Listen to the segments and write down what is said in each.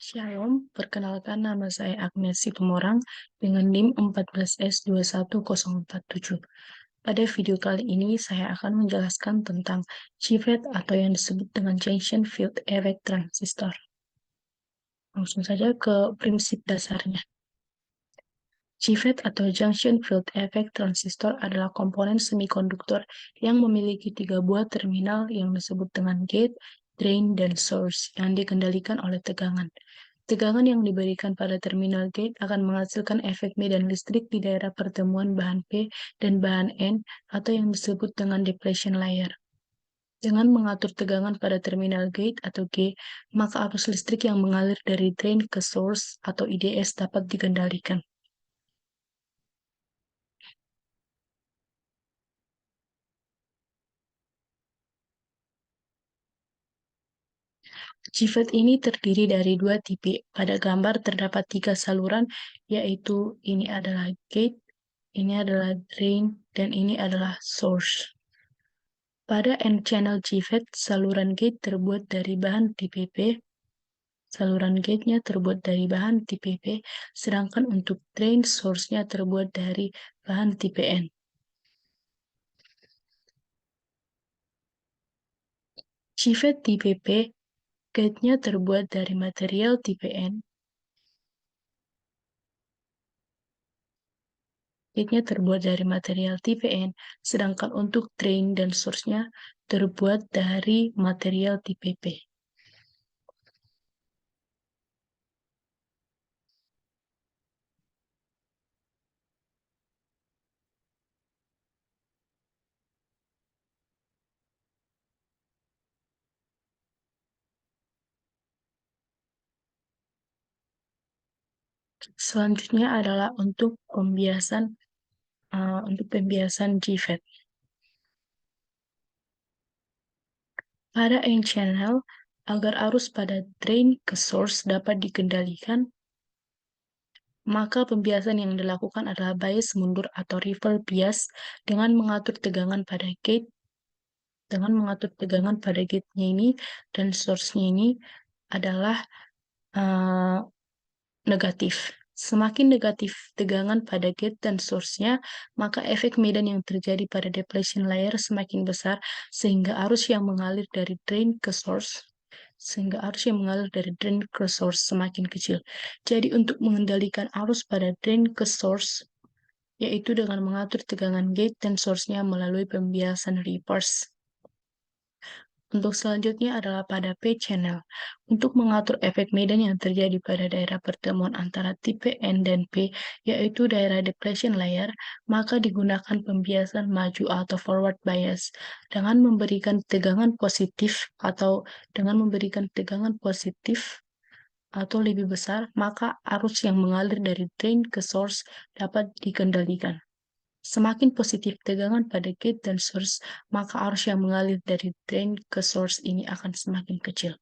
Shalom, perkenalkan nama saya Agnes Situmorang dengan NIM 14S21047. Pada video kali ini saya akan menjelaskan tentang JFET atau yang disebut dengan Junction Field Effect Transistor. Langsung saja ke prinsip dasarnya. JFET atau Junction Field Effect Transistor adalah komponen semikonduktor yang memiliki 3 buah terminal yang disebut dengan gate, drain, dan source yang dikendalikan oleh tegangan. Tegangan yang diberikan pada terminal gate akan menghasilkan efek medan listrik di daerah pertemuan bahan P dan bahan N atau yang disebut dengan depletion layer. Dengan mengatur tegangan pada terminal gate atau G, maka arus listrik yang mengalir dari drain ke source atau IDS dapat dikendalikan. JFET ini terdiri dari 2 tipe. Pada gambar terdapat 3 saluran, yaitu ini adalah gate, ini adalah drain, dan ini adalah source. Pada N-channel JFET, saluran gate terbuat dari bahan tipe P, saluran gate-nya terbuat dari bahan tipe P, sedangkan untuk drain source-nya terbuat dari bahan tipe N. JFET tipe P, gate-nya terbuat dari material tipe N, gate-nya terbuat dari material tipe N, sedangkan untuk drain dan source-nya terbuat dari material tipe P. Selanjutnya adalah untuk pembiasan JFET. Pada N-channel, agar arus pada drain ke source dapat dikendalikan, maka pembiasan yang dilakukan adalah bias mundur atau reverse bias dengan mengatur tegangan pada gate, gate-nya ini dan source-nya ini adalah negatif. Semakin negatif tegangan pada gate dan source-nya, maka efek medan yang terjadi pada depletion layer semakin besar, sehingga arus yang mengalir dari drain ke source semakin kecil. Jadi untuk mengendalikan arus pada drain ke source, yaitu dengan mengatur tegangan gate dan source-nya melalui pembiasan reverse. Untuk selanjutnya adalah pada P-channel. Untuk mengatur efek medan yang terjadi pada daerah pertemuan antara tipe N dan P, yaitu daerah depletion layer, maka digunakan pembiasan maju atau forward bias. Dengan memberikan tegangan positif atau lebih besar, maka arus yang mengalir dari drain ke source dapat dikendalikan. Semakin positif tegangan pada gate dan source, maka arus yang mengalir dari drain ke source ini akan semakin kecil.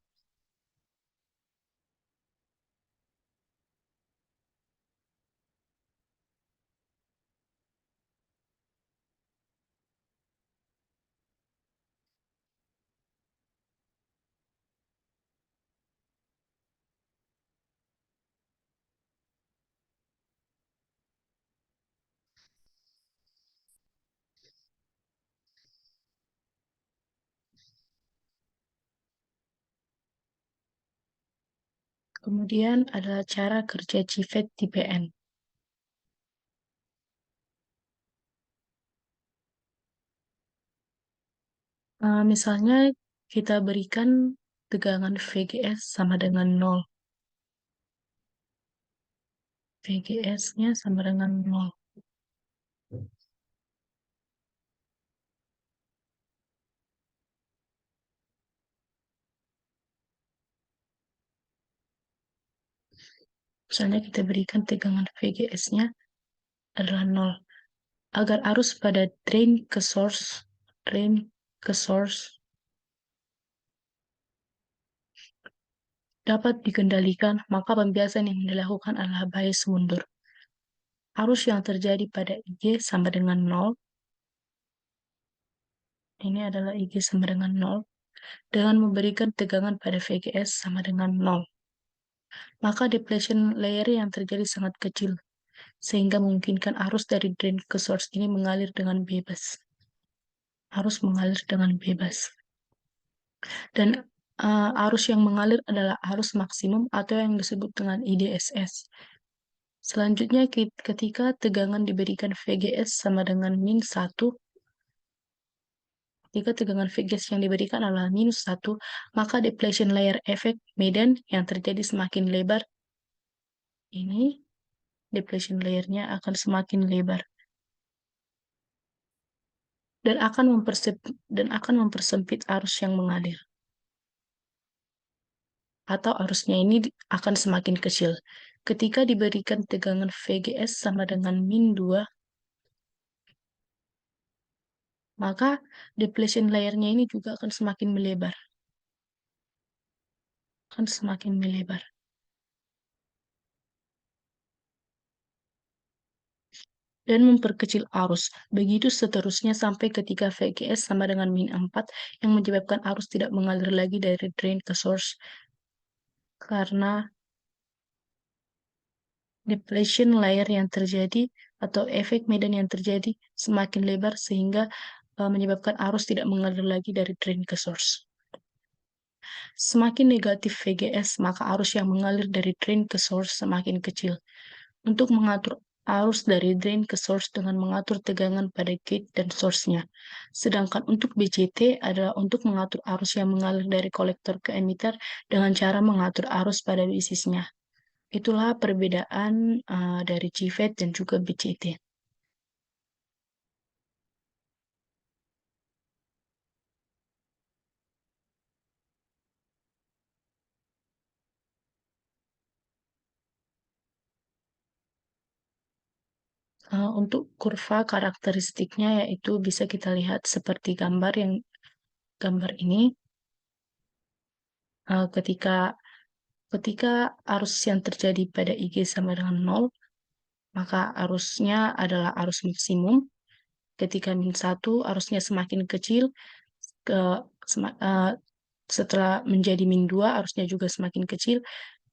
Kemudian adalah cara kerja JFET tipe N. Misalnya kita berikan tegangan VGS sama dengan 0. VGS-nya sama dengan 0. Misalnya kita berikan tegangan VGS-nya adalah 0. Agar arus pada drain ke source dapat dikendalikan, maka pembiasan yang dilakukan adalah bias mundur. Arus yang terjadi pada IG sama dengan 0. Ini adalah IG sama dengan 0. Dengan memberikan tegangan pada VGS sama dengan 0. maka depletion layer yang terjadi sangat kecil, sehingga memungkinkan arus dari drain ke source ini mengalir dengan bebas. Arus mengalir dengan bebas. Dan arus yang mengalir adalah arus maksimum atau yang disebut dengan IDSS. Selanjutnya, ketika tegangan diberikan VGS sama dengan min 1, jika tegangan VGS yang diberikan adalah -1, maka depletion layer efek medan yang terjadi semakin lebar. Ini depletion layernya akan semakin lebar dan akan mempersempit arus yang mengalir. Atau arusnya ini akan semakin kecil. Ketika diberikan tegangan VGS sama dengan -2, maka depletion layernya ini juga akan semakin melebar. Akan semakin melebar. Dan memperkecil arus. Begitu seterusnya sampai ketika VGS sama dengan -4 yang menyebabkan arus tidak mengalir lagi dari drain ke source karena depletion layer yang terjadi atau efek medan yang terjadi semakin lebar sehingga menyebabkan arus tidak mengalir lagi dari drain ke source. Semakin negatif VGS, maka arus yang mengalir dari drain ke source semakin kecil. Untuk mengatur arus dari drain ke source dengan mengatur tegangan pada gate dan source-nya. Sedangkan untuk BCT adalah untuk mengatur arus yang mengalir dari kolektor ke emitter dengan cara mengatur arus pada bisisnya. Itulah perbedaan dari GFET dan juga BCT. Untuk kurva karakteristiknya yaitu bisa kita lihat seperti gambar ini. Ketika arus yang terjadi pada IG sama dengan 0, maka arusnya adalah arus maksimum. Ketika -1, arusnya semakin kecil, ke setelah menjadi -2, arusnya juga semakin kecil,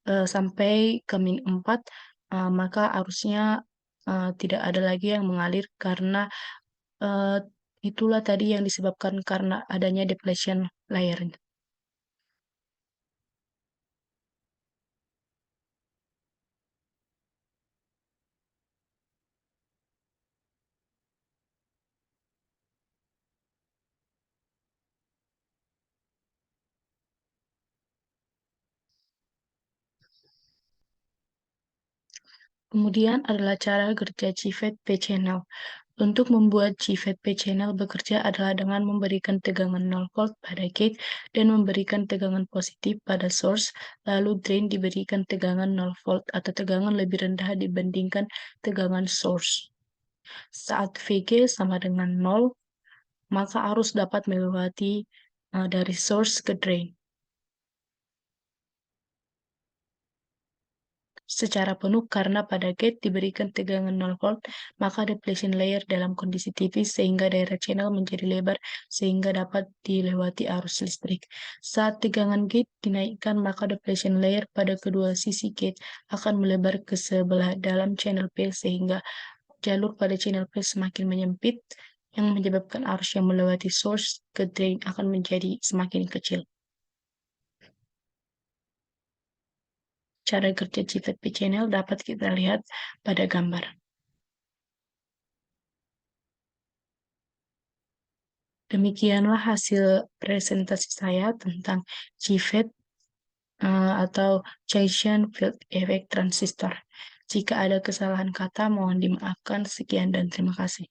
sampai ke -4, maka arusnya tidak ada lagi yang mengalir karena itulah tadi yang disebabkan karena adanya depletion layer. Kemudian adalah cara kerja GFET P-channel. Untuk membuat GFET P-channel bekerja adalah dengan memberikan tegangan 0 volt pada gate dan memberikan tegangan positif pada source, lalu drain diberikan tegangan 0 volt atau tegangan lebih rendah dibandingkan tegangan source. Saat VG sama dengan 0, maka arus dapat melewati dari source ke drain secara penuh karena pada gate diberikan tegangan 0 volt, maka depletion layer dalam kondisi tipis sehingga daerah channel menjadi lebar sehingga dapat dilewati arus listrik. Saat tegangan gate dinaikkan, maka depletion layer pada kedua sisi gate akan melebar ke sebelah dalam channel P sehingga jalur pada channel P semakin menyempit yang menyebabkan arus yang melewati source ke drain akan menjadi semakin kecil. Cara kerja GFET P-channel dapat kita lihat pada gambar. Demikianlah hasil presentasi saya tentang GFET atau Junction Field Effect Transistor. Jika ada kesalahan kata, mohon dimaafkan. Sekian dan terima kasih.